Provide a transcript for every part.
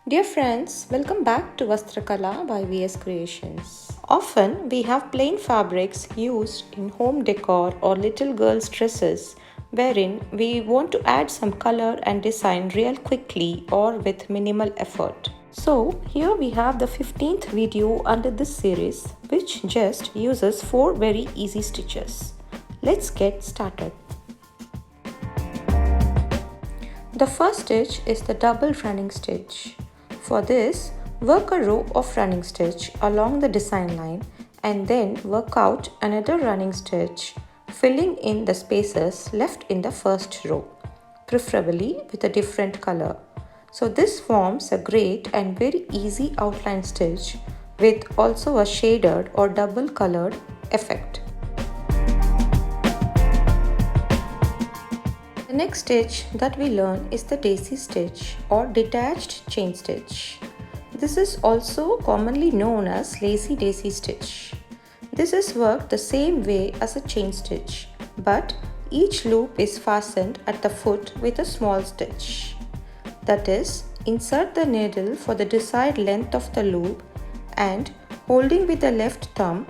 Dear friends, welcome back to Vastrakala by VS Creations. Often we have plain fabrics used in home decor or little girls' dresses wherein we want to add some color and design real quickly or with minimal effort. So here we have the 15th video under this series which just uses 4 very easy stitches. Let's get started. The first stitch is the double running stitch. For this, work a row of running stitch along the design line and then work out another running stitch, filling in the spaces left in the first row, preferably with a different color. So this forms a great and very easy outline stitch with also a shaded or double colored effect. The next stitch that we learn is the daisy stitch or detached chain stitch. This is also commonly known as lazy daisy stitch. This is worked the same way as a chain stitch, but each loop is fastened at the foot with a small stitch. That is, insert the needle for the desired length of the loop and holding with the left thumb,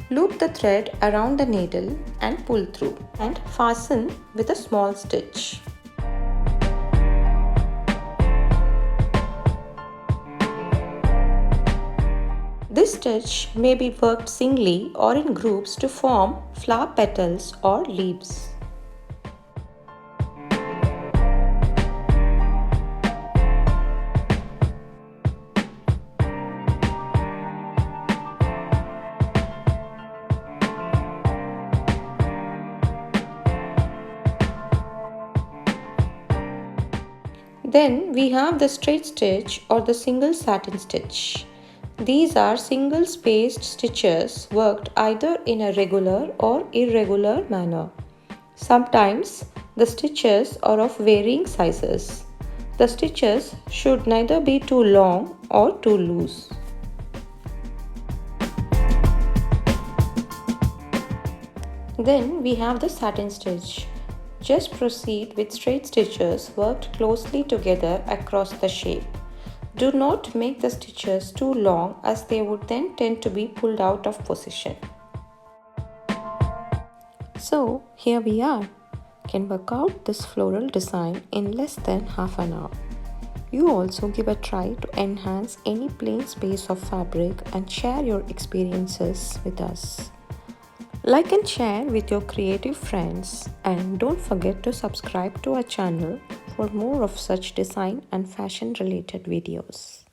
loop the thread around the needle and pull through and fasten with a small stitch. This stitch may be worked singly or in groups to form flower petals or leaves. Then we have the straight stitch or the single satin stitch. These are single spaced stitches worked either in a regular or irregular manner. Sometimes the stitches are of varying sizes. The stitches should neither be too long or too loose. Then we have the satin stitch. Just proceed with straight stitches worked closely together across the shape. Do not make the stitches too long as they would then tend to be pulled out of position. So here we are. Can work out this floral design in less than half an hour. You also give a try to enhance any plain space of fabric and share your experiences with us. Like and share with your creative friends, and don't forget to subscribe to our channel for more of such design and fashion related videos.